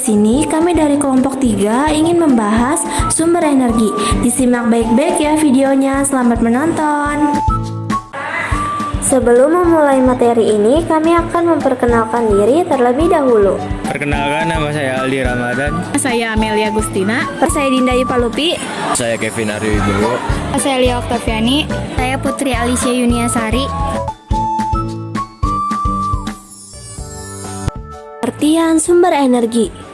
sini kami dari kelompok 3 ingin membahas sumber energi. Disimak baik-baik ya videonya. Selamat menonton. Sebelum memulai materi ini, kami akan memperkenalkan diri terlebih dahulu. Perkenalkan, nama saya Aldi Ramadan. Saya Amelia Gustina. Saya Dinda Yupalupi. Saya Kevin Aryo Wibowo. Saya Lia Oktaviani. Saya Putri Alicia Yuniasari. Artian sumber energi.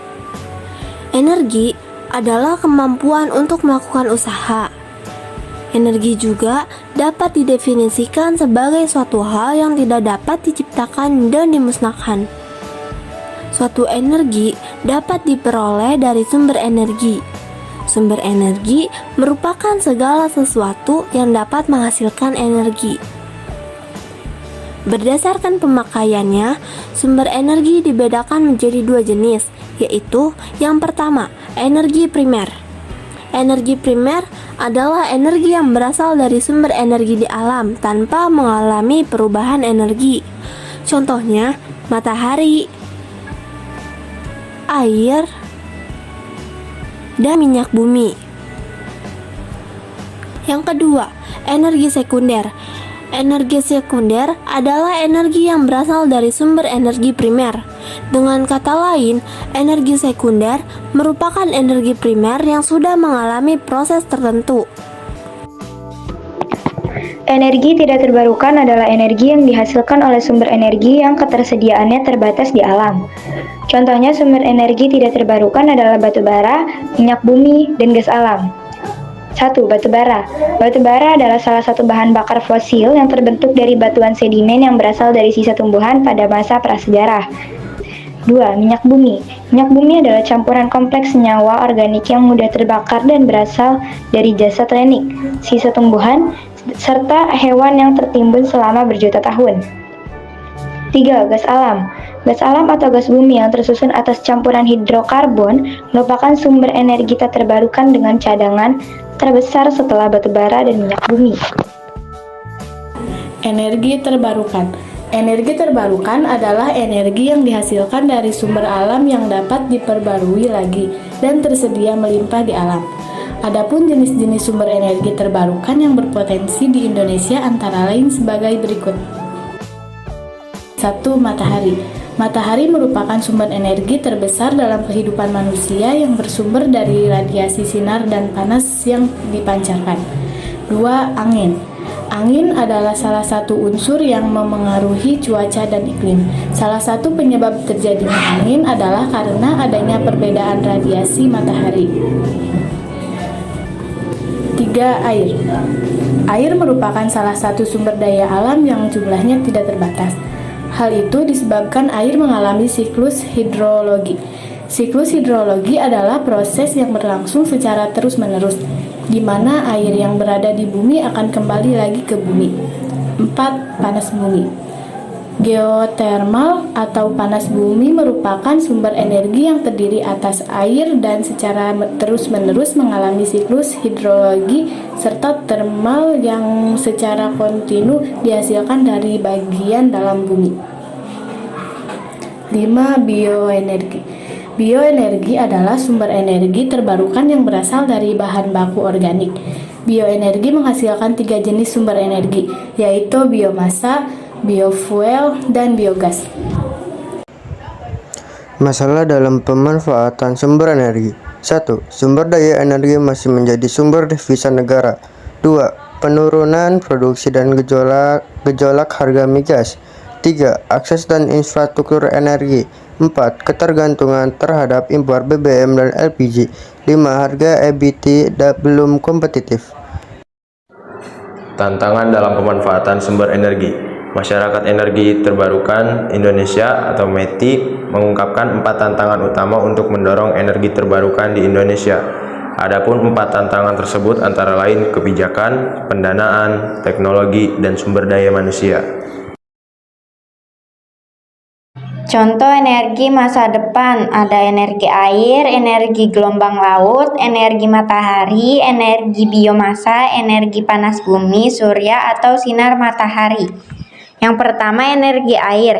Energi adalah kemampuan untuk melakukan usaha. Energi juga dapat didefinisikan sebagai suatu hal yang tidak dapat diciptakan dan dimusnahkan. Suatu energi dapat diperoleh dari sumber energi. Sumber energi merupakan segala sesuatu yang dapat menghasilkan energi. Berdasarkan pemakaiannya, sumber energi dibedakan menjadi dua jenis, yaitu yang pertama, energi primer. Energi primer adalah energi yang berasal dari sumber energi di alam tanpa mengalami perubahan energi. Contohnya, matahari, air, dan minyak bumi. Yang kedua, energi sekunder. Energi sekunder adalah energi yang berasal dari sumber energi primer. Dengan kata lain, energi sekunder merupakan energi primer yang sudah mengalami proses tertentu. Energi tidak terbarukan adalah energi yang dihasilkan oleh sumber energi yang ketersediaannya terbatas di alam. Contohnya sumber energi tidak terbarukan adalah batu bara, minyak bumi, dan gas alam. 1. Batu bara. Batu bara adalah salah satu bahan bakar fosil yang terbentuk dari batuan sedimen yang berasal dari sisa tumbuhan pada masa prasejarah. 2. Minyak bumi. Minyak bumi adalah campuran kompleks senyawa organik yang mudah terbakar dan berasal dari jasad lenik, sisa tumbuhan, serta hewan yang tertimbun selama berjuta tahun. 3. Gas alam. Gas alam atau gas bumi yang tersusun atas campuran hidrokarbon merupakan sumber energi tak terbarukan dengan cadangan terbesar setelah batu bara dan minyak bumi. Energi terbarukan. Energi terbarukan adalah energi yang dihasilkan dari sumber alam yang dapat diperbarui lagi dan tersedia melimpah di alam. Adapun jenis-jenis sumber energi terbarukan yang berpotensi di Indonesia antara lain sebagai berikut. 1. Matahari. Matahari merupakan sumber energi terbesar dalam kehidupan manusia yang bersumber dari radiasi sinar dan panas yang dipancarkan. 2. Angin. Angin adalah salah satu unsur yang memengaruhi cuaca dan iklim. Salah satu penyebab terjadinya angin adalah karena adanya perbedaan radiasi matahari. 3. Air. Air merupakan salah satu sumber daya alam yang jumlahnya tidak terbatas. Hal itu disebabkan air mengalami siklus hidrologi. Siklus hidrologi adalah proses yang berlangsung secara terus-menerus, di mana air yang berada di bumi akan kembali lagi ke bumi. 4. Panas bumi. Geotermal atau panas bumi merupakan sumber energi yang terdiri atas air dan secara terus-menerus mengalami siklus hidrologi serta termal yang secara kontinu dihasilkan dari bagian dalam bumi. 5. Bioenergi. Bioenergi adalah sumber energi terbarukan yang berasal dari bahan baku organik. Bioenergi menghasilkan 3 jenis sumber energi, yaitu biomasa, biofuel, dan biogas. Masalah dalam pemanfaatan sumber energi. 1. Sumber daya energi masih menjadi sumber devisa negara. 2. Penurunan produksi dan gejolak harga migas. 3. Akses dan infrastruktur energi. 4. Ketergantungan terhadap impor BBM dan LPG. 5. Harga EBT belum kompetitif. Tantangan dalam pemanfaatan sumber energi. Masyarakat Energi Terbarukan Indonesia atau METI mengungkapkan 4 tantangan utama untuk mendorong energi terbarukan di Indonesia. Adapun 4 tantangan tersebut antara lain kebijakan, pendanaan, teknologi, dan sumber daya manusia. Contoh energi masa depan ada energi air, energi gelombang laut, energi matahari, energi biomasa, energi panas bumi, surya atau sinar matahari. Yang pertama energi air.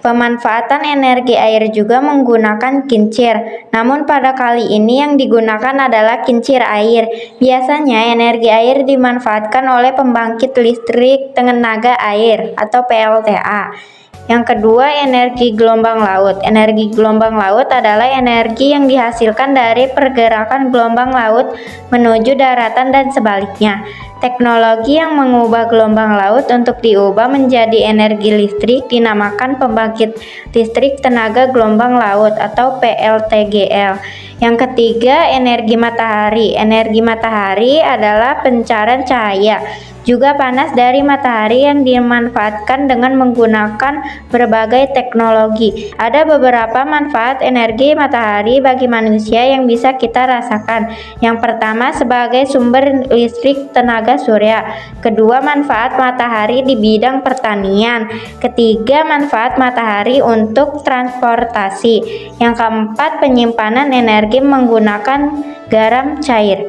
Pemanfaatan energi air juga menggunakan kincir, namun pada kali ini yang digunakan adalah kincir air. Biasanya energi air dimanfaatkan oleh pembangkit listrik tenaga air atau PLTA. Yang kedua, energi gelombang laut. Energi gelombang laut adalah energi yang dihasilkan dari pergerakan gelombang laut menuju daratan dan sebaliknya. Teknologi yang mengubah gelombang laut untuk diubah menjadi energi listrik dinamakan pembangkit listrik tenaga gelombang laut atau PLTGL. Yang ketiga, energi matahari. Energi matahari adalah pancaran cahaya, juga panas dari matahari yang dimanfaatkan dengan menggunakan berbagai teknologi. Ada beberapa manfaat energi matahari bagi manusia yang bisa kita rasakan. Yang pertama, sebagai sumber listrik tenaga surya. Kedua, manfaat matahari di bidang pertanian. Ketiga, manfaat matahari untuk transportasi. Yang keempat, penyimpanan energi menggunakan garam cair.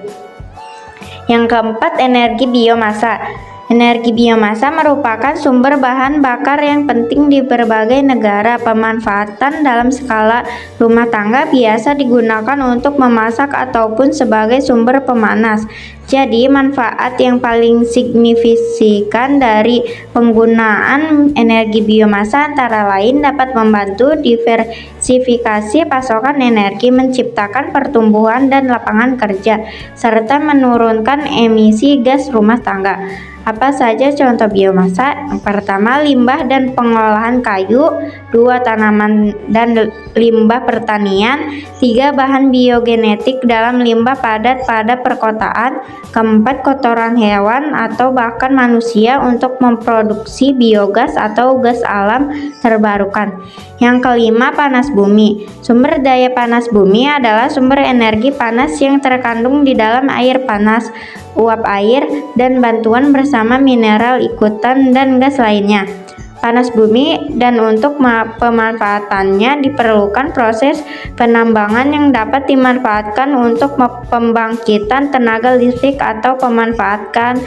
Yang keempat, energi biomasa. Energi biomasa merupakan sumber bahan bakar yang penting di berbagai negara. Pemanfaatan dalam skala rumah tangga biasa digunakan untuk memasak ataupun sebagai sumber pemanas. Jadi, manfaat yang paling signifikan dari penggunaan energi biomasa antara lain dapat membantu diversifikasi pasokan energi, menciptakan pertumbuhan dan lapangan kerja, serta menurunkan emisi gas rumah tangga. Apa saja contoh biomasa? Yang pertama, limbah dan pengolahan kayu. Dua, tanaman dan limbah pertanian. Tiga, bahan biogenetik dalam limbah padat pada perkotaan. Keempat, kotoran hewan atau bahkan manusia untuk memproduksi biogas atau gas alam terbarukan. Yang kelima, panas bumi. Sumber daya panas bumi adalah sumber energi panas yang terkandung di dalam air panas, uap air, dan bantuan bersama mineral ikutan dan gas lainnya. Panas bumi dan untuk pemanfaatannya diperlukan proses penambangan yang dapat dimanfaatkan untuk pembangkitan tenaga listrik atau pemanfaatan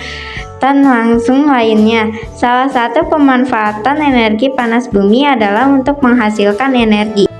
langsung lainnya. Salah satu pemanfaatan energi panas bumi adalah untuk menghasilkan energi